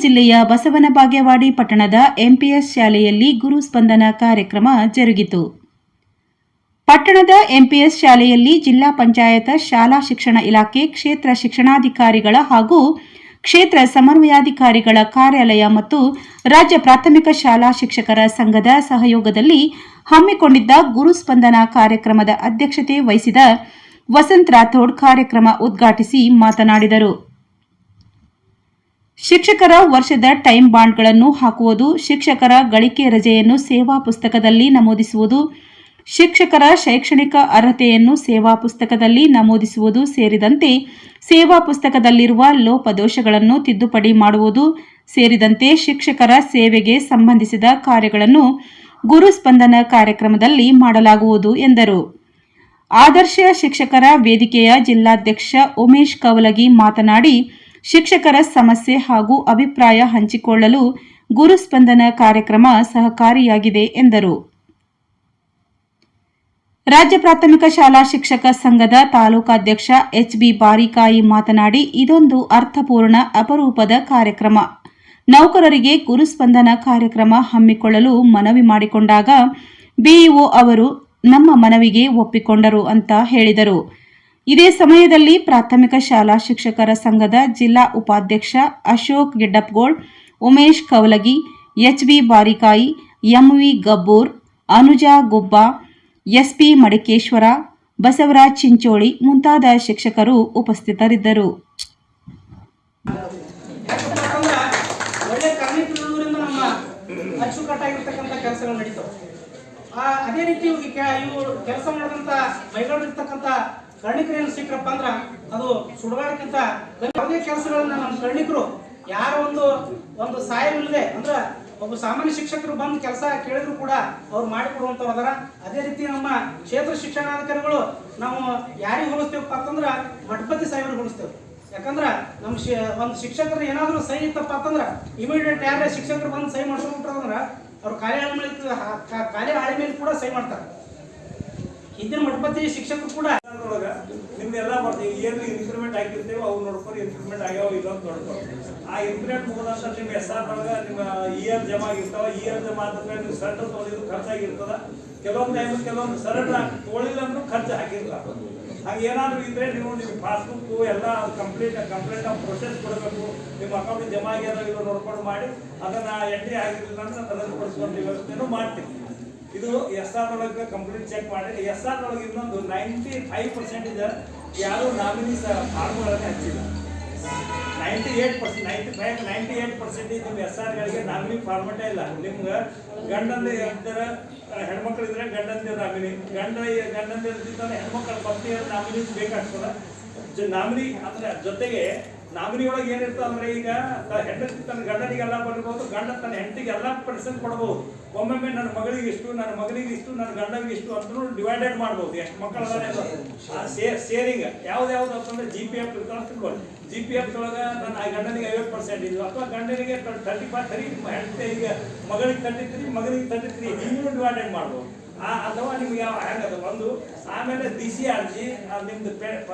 ಜಿಲ್ಲೆಯ ಬಸವನ ಬಾಗೇವಾಡಿ ಪಟ್ಟಣದ ಎಂಪಿಎಸ್ ಶಾಲೆಯಲ್ಲಿ ಗುರುಸ್ಪಂದನ ಕಾರ್ಯಕ್ರಮ ಜರುಗಿತು. ಪಟ್ಟಣದ ಎಂಪಿಎಸ್ ಶಾಲೆಯಲ್ಲಿ ಜಿಲ್ಲಾ ಪಂಚಾಯತ್ ಶಾಲಾ ಶಿಕ್ಷಣ ಇಲಾಖೆ, ಕ್ಷೇತ್ರ ಶಿಕ್ಷಣಾಧಿಕಾರಿಗಳ ಹಾಗೂ ಕ್ಷೇತ್ರ ಸಮನ್ವಯಾಧಿಕಾರಿಗಳ ಕಾರ್ಯಾಲಯ ಮತ್ತು ರಾಜ್ಯ ಪ್ರಾಥಮಿಕ ಶಾಲಾ ಶಿಕ್ಷಕರ ಸಂಘದ ಸಹಯೋಗದಲ್ಲಿ ಹಮ್ಮಿಕೊಂಡಿದ್ದ ಗುರುಸ್ಪಂದನ ಕಾರ್ಯಕ್ರಮದ ಅಧ್ಯಕ್ಷತೆ ವಹಿಸಿದ ವಸಂತ್ ರಾಥೋಡ್ ಕಾರ್ಯಕ್ರಮ ಉದ್ಘಾಟಿಸಿ ಮಾತನಾಡಿದರು. ಶಿಕ್ಷಕರ ವರ್ಷದ ಟೈಮ್ ಬಾಂಡ್ಗಳನ್ನು ಹಾಕುವುದು, ಶಿಕ್ಷಕರ ಗಳಿಕೆ ರಜೆಯನ್ನು ಸೇವಾ ಪುಸ್ತಕದಲ್ಲಿ ನಮೂದಿಸುವುದು, ಶಿಕ್ಷಕರ ಶೈಕ್ಷಣಿಕ ಅರ್ಹತೆಯನ್ನು ಸೇವಾ ಪುಸ್ತಕದಲ್ಲಿ ನಮೂದಿಸುವುದು ಸೇರಿದಂತೆ ಸೇವಾ ಪುಸ್ತಕದಲ್ಲಿರುವ ಲೋಪದೋಷಗಳನ್ನು ತಿದ್ದುಪಡಿ ಮಾಡುವುದು ಸೇರಿದಂತೆ ಶಿಕ್ಷಕರ ಸೇವೆಗೆ ಸಂಬಂಧಿಸಿದ ಕಾರ್ಯಗಳನ್ನು ಗುರುಸ್ಪಂದನ ಕಾರ್ಯಕ್ರಮದಲ್ಲಿ ಮಾಡಲಾಗುವುದು ಎಂದರು. ಆದರ್ಶ ಶಿಕ್ಷಕರ ವೇದಿಕೆಯ ಜಿಲ್ಲಾಧ್ಯಕ್ಷ ಉಮೇಶ್ ಕವಲಗಿ ಮಾತನಾಡಿ, ಶಿಕ್ಷಕರ ಸಮಸ್ಯೆ ಹಾಗೂ ಅಭಿಪ್ರಾಯ ಹಂಚಿಕೊಳ್ಳಲು ಗುರುಸ್ಪಂದನ ಕಾರ್ಯಕ್ರಮ ಸಹಕಾರಿಯಾಗಿದೆ ಎಂದರು. ರಾಜ್ಯ ಪ್ರಾಥಮಿಕ ಶಾಲಾ ಶಿಕ್ಷಕ ಸಂಘದ ತಾಲೂಕಾಧ್ಯಕ್ಷ ಎಚ್.ಬಿ. ಬಾರಿಕಾಯಿ ಮಾತನಾಡಿ, ಇದೊಂದು ಅರ್ಥಪೂರ್ಣ ಅಪರೂಪದ ಕಾರ್ಯಕ್ರಮ. ನೌಕರರಿಗೆ ಗುರುಸ್ಪಂದನ ಕಾರ್ಯಕ್ರಮ ಹಮ್ಮಿಕೊಳ್ಳಲು ಮನವಿ ಮಾಡಿಕೊಂಡಾಗ ಬಿಇಒ ಅವರು ನಮ್ಮ ಮನವಿಗೆ ಒಪ್ಪಿಕೊಂಡರು ಅಂತ ಹೇಳಿದರು. ಇದೇ ಸಮಯದಲ್ಲಿ ಪ್ರಾಥಮಿಕ ಶಾಲಾ ಶಿಕ್ಷಕರ ಸಂಘದ ಜಿಲ್ಲಾ ಉಪಾಧ್ಯಕ್ಷ ಅಶೋಕ್ ಗಿಡ್ಡಪ್ಗೋಳ್, ಉಮೇಶ್ ಕವಲಗಿ, ಎಚ್.ಬಿ. ಬಾರಿಕಾಯಿ, ಎಂವಿ ಗಬ್ಬೂರ್, ಅನುಜಾ ಗುಬ್ಬಾ, ಎಸ್ಪಿ ಮಡಿಕೇಶ್ವರ, ಬಸವರಾಜ್ ಚಿಂಚೋಳಿ ಮುಂತಾದ ಶಿಕ್ಷಕರು ಉಪಸ್ಥಿತರಿದ್ದರು. ಅದೇ ರೀತಿ ಇವರು ಕೆಲಸ ಮಾಡಿದಂತ ಮೈಗಳಿರ್ತಕ್ಕಂಥ ಕರ್ಣಿಕರು ಏನು ಸಿಕ್ಕರಪ್ಪ ಅಂದ್ರ ಅದು ಸುಡುಗಾಡಕ್ಕಿಂತ ಯಾವುದೇ ಕೆಲಸಗಳನ್ನ ನಮ್ಮ ಕರ್ಣಿಕರು ಯಾರ ಒಂದು ಸಹಾಯವಿಲ್ಲದೆ ಅಂದ್ರ ಒಬ್ಬ ಸಾಮಾನ್ಯ ಶಿಕ್ಷಕರು ಬಂದು ಕೆಲಸ ಕೇಳಿದ್ರು ಕೂಡ ಅವ್ರು ಮಾಡಿಕೊಡುವಂಥವ್ರು ಅದರ. ಅದೇ ರೀತಿ ನಮ್ಮ ಕ್ಷೇತ್ರ ಶಿಕ್ಷಣಾಧಿಕಾರಿಗಳು ನಾವು ಯಾರಿಗೆ ಹೋಲಿಸ್ತೇವಪ್ಪ ಅಂತಂದ್ರ ಮಠಪತಿ ಸಾಹೇಬರು ಹೋಲಿಸ್ತೇವೆ. ಯಾಕಂದ್ರ ನಮ್ಮ ಒಂದು ಶಿಕ್ಷಕರು ಏನಾದರೂ ಸಹಿ ಇತ್ತಪ್ಪ ಅಂತಂದ್ರ ಇಮಿಡಿಯೇಟ್ ಯಾರೇ ಶಿಕ್ಷಕರು ಬಂದು ಸಹಿ ಮಾಡ್ಸ್ಕೊಂಡ್ಬಿಟ್ರಂದ್ರ ಅವ್ರು ಖಾಲಿ ಹಾಳಿ ಮೇಲೆ ಕೂಡ ಸಹಿ ಮಾಡ್ತಾರೆ. ಹಿಂದಿನ ಮಠಪತಿ ಶಿಕ್ಷಕರು ಕೂಡ ನಿಮ್ದೆಲ್ಲ ಬರ್ತೀವಿ ಏನು ಇನ್ಕ್ರಿಮೆಂಟ್ ಆಗಿರ್ತೇವೆ ಅವ್ರು ನೋಡ್ಕೊಂಡು ಇನ್ಕ್ರಿಮೆಂಟ್ ಆಗ್ಯಾವ ಇಲ್ಲ ಅಂತ ನೋಡ್ಕೊಂಡು ಆ ಇನ್ಕ್ರಿಮೆಂಟ್ ಮುಗಿದಂತ ನಿಮ್ಮ SR ಒಳಗೆ ನಿಮ್ಮ ಇಯರ್ ಜಮಾ ಆಗಿರ್ತಾವ. ಇಯರ್ ಜಮಾ ಆದ್ರೆ ನೀವು ಸರೆಂಡರ್ ತೊಗೊಂಡಿದ್ದು ಖರ್ಚಾಗಿರ್ತದ. ಕೆಲವೊಂದು ಟೈಮ್ ಕೆಲವೊಂದು ಸರೆಂಡರ್ ತೊಗೊಳಿಲ್ಲ ಅಂದ್ರೂ ಖರ್ಚು ಹಾಕಿರಲ್ಲ. ಹಾಗೆ ಏನಾದರೂ ಇದ್ರೆ ನೀವು ನಿಮ್ಮ ಪಾಸ್ಬುಕ್ ಎಲ್ಲ ಕಂಪ್ಲೀಟ್ ಪ್ರೊಸೆಸ್ ಕೊಡಬೇಕು. ನಿಮ್ಮ ಅಕೌಂಟ್ ಜಮಾ ಆಗ್ಯಾರ ಇಲ್ಲ ನೋಡ್ಕೊಂಡು ಮಾಡಿ ಅದನ್ನ ಎಂಟ್ರಿ ಆಗಿರಲಿಲ್ಲ ಅಂದ್ರೆ ಅದನ್ನು ಕೊಡಿಸುವಂಥ ವ್ಯವಸ್ಥೆನೂ ಮಾಡ್ತೀವಿ. ಇದು SR ಒಳಗೆ ಕಂಪ್ಲೀಟ್ ಚೆಕ್ ಮಾಡಿ SR ಒಳಗೆ ಇನ್ನೊಂದು 95% ಯಾರು ನಾಮಿನಿ ಫಾರ್ಮ್ಗಳನ್ನೇ ಹಚ್ಚಿಲ್ಲ. 98% ನಿಮ್ಮ SRಗಳಿಗೆ ನಾಮಿನಿ ಫಾರ್ಮೆಟೇ ಇಲ್ಲ. ನಿಮ್ಗೆ ಗಂಡಂದಿ ಇರ್ತಾರೆ, ಹೆಣ್ಮಕ್ಳು ಇದ್ರೆ ಗಂಡಂದಿ ನಾಮಿನಿ, ಗಂಡಂದಿ ಇರ್ತಿದ್ದಾನೆ ಹೆಣ್ಮಕ್ಳ ಪತ್ನಿ ನಾಮಿನಿ ಬೇಕಾಗ್ತದೆ. ನಾಮಿನಿ ಅಂದ್ರೆ ಜೊತೆಗೆ ನಾಮಿನಿ ಒಳಗೆ ಏನಿರ್ತದೆ ಅಂದ್ರೆ ಈಗ ಹೆಂಡತಿ ತನ್ನ ಗಂಡನಿಗೆಲ್ಲ ಬರ್ಬೋದು, ಗಂಡ ತನ್ನ ಹೆಂಡತಿಗೆ ಎಲ್ಲ ಪರ್ಸೆಂಟ್ ಕೊಡ್ಬೋದು. ಒಮ್ಮೊಮ್ಮೆ ನನ್ನ ಮಗಳಿಗೆ ಇಷ್ಟು, ನನ್ನ ಮಗನಿಗೆ ಇಷ್ಟು, ನನ್ನ ಗಂಡನಿಗೆ ಇಷ್ಟು ಅಂತ ಡಿವೈಡೆಡ್ ಮಾಡ್ಬೋದು. ಎಷ್ಟು ಮಕ್ಕಳ ಸೇರಿಂಗ್ ಯಾವ್ದು ಅಂತಂದ್ರೆ GPF ಇರ್ತಾವೆ. GPF ಒಳಗೆ ನನ್ನ ಗಂಡನಿಗೆ 50% ಇದು ಅಥವಾ ಗಂಡನಿಗೆ 35 ಹೆಂಡತಿಗೆ ಮಗಳಿಗೆ 33 ಮಗನಿಗೆ 33 ಹಿಂಗೂ ಡಿವೈಡೆಡ್ ಮಾಡ್ಬೋದು. ಅಥವಾ ನಿಮ್ಗೆ ಯಾವ ಹೆಂಗದ ಒಂದು. ಆಮೇಲೆ DCRG ನಿಮ್ದು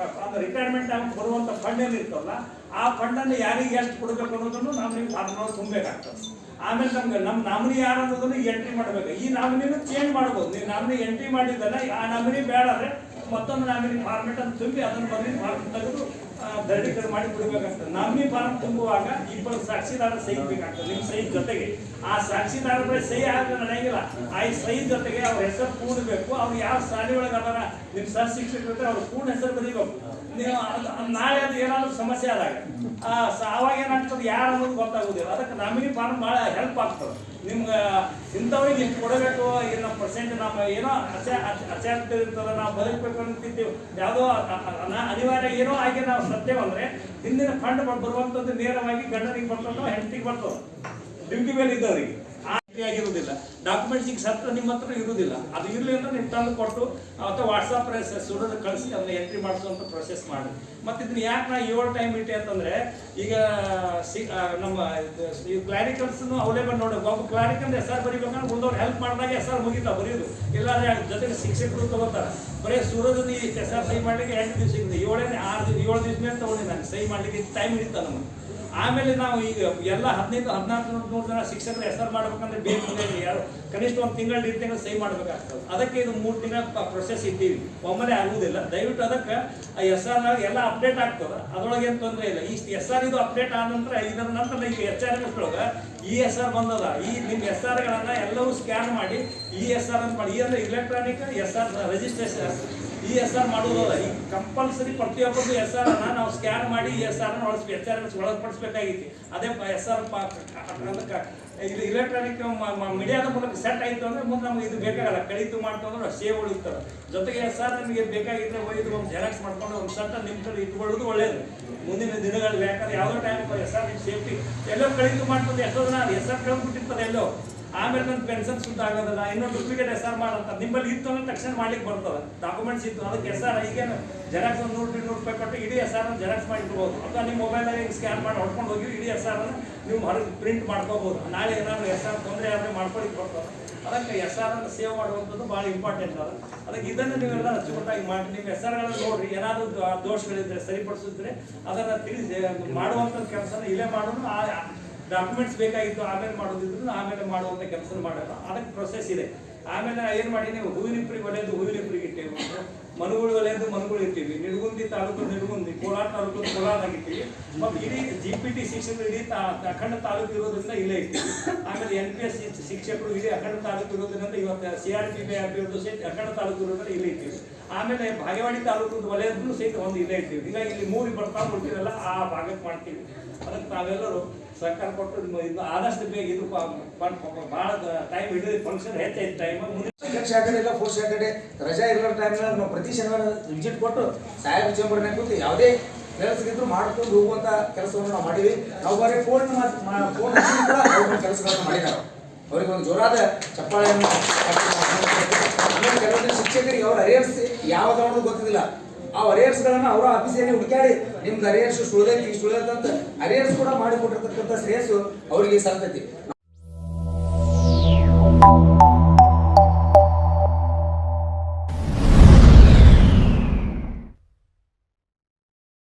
ರಿಟೈರ್ಮೆಂಟ್ ಆಗಿ ಬರುವಂಥ ಫಂಡ್ ಏನಿರ್ತಲ್ಲ ಆ ಫಂಡನ್ನು ಯಾರಿಗೆ ಎಷ್ಟು ಕೊಡಬೇಕು ಅನ್ನೋದನ್ನು ನಾವು ನಿಮ್ಗೆ ಫಾರ್ಮ್ ತುಂಬಬೇಕಾಗ್ತದೆ. ಆಮೇಲೆ ನಮ್ಗೆ ನಮ್ಮ ನಾಮಿನಿ ಯಾರು ಅನ್ನೋದನ್ನು ಎಂಟ್ರಿ ಮಾಡಬೇಕು. ಈ ನಾಮಿನಿಯನ್ನು ಚೇಂಜ್ ಮಾಡ್ಬೋದು. ನೀವು ನಾಮಿನಿ ಎಂಟ್ರಿ ಮಾಡಿದ್ದಲ್ಲ ಆ ನಾಮಿನಿ ಬೇಡ ಅಂದರೆ ಮತ್ತೊಂದು ನಾಮಿನಿ ಫಾರ್ಮೆಟ್ ಅಂತ ತುಂಬಿ ಅದನ್ನು ಬಂದು ಫಾರ್ಮ್ ತೆಗೆದು ದೃಢೀಕರಣ ಮಾಡಿ ಕೊಡಬೇಕಾಗ್ತದೆ. ನಾಮಿನಿ ಫಾರ್ಮ್ ತುಂಬುವಾಗ ಇಬ್ಬರು ಸಾಕ್ಷಿದಾರರ ಸಹಿ ಬೇಕಾಗ್ತದೆ. ನಿಮ್ಮ ಸಹಿ ಜೊತೆಗೆ ಆ ಸಾಕ್ಷಿದಾರರ ಬಳಿ ಸಹಿ ಆದ್ರೆ ನಡೆಯಂಗಿಲ್ಲ. ಆ ಸಹಿ ಜೊತೆಗೆ ಅವ್ರ ಹೆಸರು ಕೂಡಬೇಕು. ಅವ್ರು ಯಾವ ಶಾಲೆ ಒಳಗೆ ಅದರ ನಿಮ್ಮ ಸಹ ಶಿಕ್ಷಕರು ಇರ್ತಾರೆ ಅವ್ರ ಪೂರ್ಣ ಹೆಸರು ಬರೀಬೇಕು. ನೀವು ನಾಳೆ ಅದು ಏನಾದರೂ ಸಮಸ್ಯೆ ಆದಾಗ ಅವಾಗ ಏನಾಗ್ತದೆ ಯಾರು ಅನ್ನೋದು ಗೊತ್ತಾಗೋದಿಲ್ಲ. ಅದಕ್ಕೆ ನಾಮಿನಿ ಫಾರ್ಮ್ ಭಾಳ ಹೆಲ್ಪ್ ಆಗ್ತದೆ. ನಿಮ್ಗೆ ಇಂಥವ್ರಿಗೆ ಇಷ್ಟು ಕೊಡಬೇಕು, ಏನೋ ಪರ್ಸೆಂಟ್ ನಮ್ಮ ಏನೋ ಅಚಾರ್ಯ ಇರ್ತದೆ, ನಾವು ಬದುಕಬೇಕು ಅಂತಿದ್ದೀವಿ, ಯಾವುದೋ ಅನಿವಾರ್ಯ ಏನೋ ಆಗಿ ನಾವು ಸತ್ತೇವಂದ್ರೆ ಹಿಂದಿನ ಫಂಡ್ ಬರುವಂಥದ್ದು ನೇರವಾಗಿ ಗಂಡನಿಗೆ ಬರ್ತದೋ ಹೆಂಡತಿಗೆ ಬರ್ತದೆ. ಡ್ಯೂಟಿ ಮೇಲೆ ಇದ್ದವರಿಗೆ ಆಗಿರುವುದಿಲ್ಲ. ಡಾಕ್ಯುಮೆಂಟ್ಸ್ ಈಗ ಸತ್ರ ನಿಮ್ಮ ಹತ್ರ ಇರುವುದಿಲ್ಲ. ಅದು ಇರಲಿ ಅಂದ್ರೆ ನೀವು ತಂದು ಕೊಟ್ಟು ಅಥವಾ ವಾಟ್ಸಪ್ ಸುಡೋದು ಕಳಿಸಿ ಅದನ್ನ ಎಂಟ್ರಿ ಮಾಡಿಸುವಂಥ ಪ್ರೊಸೆಸ್ ಮಾಡಿ. ಮತ್ತು ಇದನ್ನ ಯಾಕೆ ನಾ 7 ಟೈಮ್ ಇಟ್ಟೆ ಅಂತಂದರೆ ಈಗ ನಮ್ಮ ಕ್ಲಾರಿಕಲ್ಸ್ನು ಅವೈಲೇಬಲ್ ನೋಡಿ. ಒಬ್ಬ ಕ್ಲಾರಿಕಲ್ SR ಬರೀಬೇಕಂದ್ರೆ ಮುಂದವ್ರು ಹೆಲ್ಪ್ ಮಾಡಿದಾಗ SR ಮುಗಿತಾ ಬರೆಯೋದು. ಇಲ್ಲಾಂದ್ರೆ ಜೊತೆಗೆ ಶಿಕ್ಷಕರು ತಗೋತಾರೆ. ಬರೀ ಸುರದಲ್ಲಿ SR ಸಹಿ ಮಾಡಲಿಕ್ಕೆ 8 ದಿವಸ ಇದೆ. 7 ದಿವಸ ಮೇಲೆ ತಗೊಂಡು ನಾನು ಸಹಿ ಮಾಡಲಿಕ್ಕೆ ಟೈಮ್ ಹಿಡಿತಾ ನಮಗೆ. ಆಮೇಲೆ ನಾವು ಈಗ ಎಲ್ಲ 15-14 ಜನ ಶಿಕ್ಷಕರು ಹೆಸರು ಮಾಡ್ಬೇಕಂದ್ರೆ ಬೇಕು ಯಾರು ಕನಿಷ್ಠ 1 ತಿಂಗಳು 2 ತಿಂಗಳು ಸಹಿ ಮಾಡ್ಬೇಕಾಗ್ತದೆ. ಅದಕ್ಕೆ ಇದು 3 ತಿಂಗಳ ಪ್ರೊಸೆಸ್ ಇದ್ದೀವಿ, ಒಮ್ಮೆಲೆ ಆಗುವುದಿಲ್ಲ. ದಯವಿಟ್ಟು ಅದಕ್ಕೆ SR ಎಲ್ಲ ಅಪ್ಡೇಟ್ ಆಗ್ತದೆ, ಅದರೊಳಗೆ ಏನು ತೊಂದರೆ ಇಲ್ಲ. ಈ SR ಇದು ಅಪ್ಡೇಟ್ ಆದ ನಂತರ ಇದರ ನಂತರ ಈಗ HRMS ಒಳಗೆ ESR ಬಂದದ. ಈ ನಿಮ್ಮ SRಗಳನ್ನು ಎಲ್ಲವೂ ಸ್ಕ್ಯಾನ್ ಮಾಡಿ ESR ಅಂತ ಮಾಡಿ. ಅಂದರೆ ಇಲೆಕ್ಟ್ರಾನಿಕ್ SR ರಿಜಿಸ್ಟ್ರೇಷನ್ ESR ಮಾಡುವುದಲ್ಲ. ಈ ಕಂಪಲ್ಸರಿ ಪ್ರತಿಯೊಬ್ಬರು SR ಅನ್ನ ನಾವು ಸ್ಕ್ಯಾನ್ ಮಾಡಿ ESR HRMS ಒಳಪಡಿಸ್ಬೇಕಾಗಿತ್ತು. ಅದೇ SR ಅದಕ್ಕೆ ಇದು ಇಲೆಕ್ಟ್ರಾನಿಕ್ ಮೀಡಿಯಾದ ಮೂಲಕ ಸೆಟ್ ಆಯಿತು ಅಂದರೆ ಮುಂದೆ ನಮ್ಗೆ ಇದು ಬೇಕಾಗಲ್ಲ. ಕಡಿತು ಮಾಡ್ತು ಅಂದ್ರೆ ಸೇವ್ ಉಳಿತದೆ. ಜೊತೆಗೆ SR ನಿಮಗೆ ಬೇಕಾಗಿದ್ದರೆ ಒಯ್ದು ಒಂದು ಜೆರಾಕ್ಸ್ ಮಾಡ್ಕೊಂಡು ಒಂದು ಸೆಟ್ ನಿಮ್ಮ ಕಡೆ ಇಟ್ಕೊಳ್ಳೋದು ಒಳ್ಳೆಯದು. ಮುಂದಿನ ದಿನಗಳಲ್ಲಿ ಯಾಕಂದ್ರೆ ಯಾವುದೋ ಟೈಮ್ SR ನಿಮ್ಮ ಸೇಫ್ಟಿ ಎಲ್ಲೋ ಕಡಿತು ಮಾಡ್ತದೆ. ಎಷ್ಟೋ ಜನ SR ಕಳ್ಬಿಟ್ಟಿರ್ತದೆ ಎಲ್ಲೋ, ಆಮೇಲೆ ನನ್ನ ಪೆನ್ಷನ್ ಸುದ್ದ ಆಗೋದಿಲ್ಲ, ಇನ್ನೊಂದು ಡೂಪ್ಲಿಕೇಟ್ SR ಮಾಡಂತ. ನಿಮ್ಮಲ್ಲಿ ಇತ್ತು ಅಂದ್ರೆ ತಕ್ಷಣ ಮಾಡ್ಲಿಕ್ಕೆ ಬರ್ತದೆ, ಡಾಕ್ಯುಮೆಂಟ್ಸ್ ಇತ್ತು. ಅದಕ್ಕೆ SR ಈಗೇನು ಜೆರಾಕ್ಸ್ ಒಂದು 100-200 ರೂಪಾಯಿ ಕೊಟ್ಟು ಇಡೀ SR ಜೆರಾಕ್ಸ್ ಮಾಡಿ ಇಟ್ಬೋದು. ಅಥವಾ ನಿಮ್ಮ ಮೊಬೈಲಾಗಿ ಸ್ಕ್ಯಾನ್ ಮಾಡಿ ಹೊಡ್ಕೊಂಡು ಹೋಗಿ ಇಡೀ SR ನೀವು ಹೊರಗೆ ಪ್ರಿಂಟ್ ಮಾಡ್ಕೋಬೋದು. ನಾಳೆ ಏನಾದರೂ SR ತೊಂದರೆ ಆದರೆ ಮಾಡ್ಕೊಳ್ಳಿಕ್ಕೆ ಬರ್ತದೆ. ಅದಕ್ಕೆ SR ಸೇವ್ ಮಾಡುವಂಥದ್ದು ಭಾಳ ಇಂಪಾರ್ಟೆಂಟ್ ಅದ. ಅದಕ್ಕೆ ಇದನ್ನು ನೀವೆಲ್ಲ ಅಚ್ಚುಕಟ್ಟಾಗಿ ಮಾಡಿ ನಿಮ್ಮ SRಗಳನ್ನು ನೋಡಿರಿ. ಏನಾದರೂ ದೋಷಗಳಿದ್ರೆ ಸರಿಪಡಿಸಿದ್ರೆ ಅದನ್ನು ತಿಳಿಸಿ ಮಾಡುವಂಥ ಕೆಲಸನ ಇಲ್ಲೇ ಮಾಡೋಣ. ಡಾಕ್ಯುಮೆಂಟ್ಸ್ ಬೇಕಾಗಿತ್ತು ಆಮೇಲೆ ಮಾಡೋದಿದ್ರು ಆಮೇಲೆ ಮಾಡುವಂಥ ಕೆಲಸ ಮಾಡೋಣ. ಅದಕ್ಕೆ ಪ್ರೊಸೆಸ್ ಇದೆ. ಆಮೇಲೆ ಏನು ಮಾಡಿ ನೀವು ಹೂವಿನಿಪ್ರಿಗೆ ಒಲೆಯದು ಹೂವಿನಿಪ್ರಿಗೆ ಇಟ್ಟೇವೆ, ಮನುಗಳು ಒಲೆಯದು ಮನುಗಳು ಇರ್ತೀವಿ, ನಿಡಗುಂದಿ ತಾಲೂಕು ನಿಡಗುಂದಿ, ಕೋಲಾರ ತಾಲೂಕು ಕೋಲಾರಾಗಿರ್ತೀವಿ. ಮತ್ತು ಇಡೀ GPT ಶಿಕ್ಷಕರು ಇಡೀ ಅಖಂಡ ತಾಲೂಕು ಇರೋದ್ರಿಂದ ಇಲ್ಲೇ ಇರ್ತೀವಿ. ಆಮೇಲೆ NPS ಶಿಕ್ಷಕರು ಇಡೀ ಅಖಂಡ ತಾಲೂಕು ಇರೋದ್ರಿಂದ ಇವತ್ತು CRPB ಅಭ್ಯರ್ಥಿ ಸಹಿತ ಅಖಂಡ ತಾಲೂಕು ಇರೋದ್ರಿಂದ ಇಲ್ಲೇ ಇರ್ತೀವಿ. ಆಮೇಲೆ ಭಾಗವಾಡಿ ತಾಲೂಕು ವಲಯದ್ದು ಸಹಿತ ಒಂದು ಇಲ್ಲೇ ಇರ್ತೀವಿ. ಹೀಗಾಗಿ ಇಲ್ಲಿ 3 ಬರ್ತಾ ಬಿಡ್ತೀವಲ್ಲ ಆ ಭಾಗಕ್ಕೆ ಮಾಡ್ತೀವಿ. ಅದಕ್ಕೆ ತಾವೆಲ್ಲರೂ ಸರ್ಕಾರ ಕೊಟ್ಟು ಇದು ಆದಷ್ಟು ಬೇಗ ಇದು ಭಾಳ ಟೈಮ್ ಹಿಡಿದು ಫಂಕ್ಷನ್ ಹೆಚ್ಚೈತೆ ಟೈಮ್. ಸ್ಯಾಟರ್ಡೆ ಇಲ್ಲ 4 ಸ್ಯಾಟರ್ಡೆ ರಜಾ ಇರೋ ಟೈಮ್ನಾಗ ನಾವು ಪ್ರತಿ ಶನಿವಾರ ವಿಸಿಟ್ ಕೊಟ್ಟು ಸಾಹೇಬ್ ಚೇಂಬರ್ನಾಗ ಕೂತು ಯಾವುದೇ ಕೆಲಸಗಿದ್ರು ಮಾಡ್ಕೊಂಡು ಹೋಗುವಂಥ ಕೆಲಸವನ್ನು ನಾವು ಮಾಡೀವಿ. ನಾವು ಬರೀ ಫೋನ್ ಕೂಡ ಕೆಲಸಗಳನ್ನು ಮಾಡಿದ್ದಾರೆ. ಅವರಿಗೆ ಒಂದು ಜೋರಾದ ಚಪ್ಪಾಳೆಯನ್ನು. ಆಮೇಲೆ ಕೆಲವೊಂದು ಶಿಕ್ಷಕರಿಗೆ ಅವ್ರ ಅರಿಯರ್ಸ್ ಯಾವುದಾದ್ರು ಗೊತ್ತಿಲ್ಲ. ಆ ಅರಿಯರ್ಸ್ಗಳನ್ನು ಅವರ ಆಫೀಸಲ್ಲಿ ಹುಡುಕಾಡಿ ನಿಮ್ದು ಅರಿಯರ್ಸ್ ಸುಳ್ದೈತಿ ಅಂತ ಅರಿಯರ್ಸ್ ಕೂಡ ಮಾಡಿಕೊಟ್ಟಿರ್ತಕ್ಕಂಥ ಶ್ರೇಯಸ್ಸು ಅವರಿಗೆ ಸಲ್ತೈತಿ.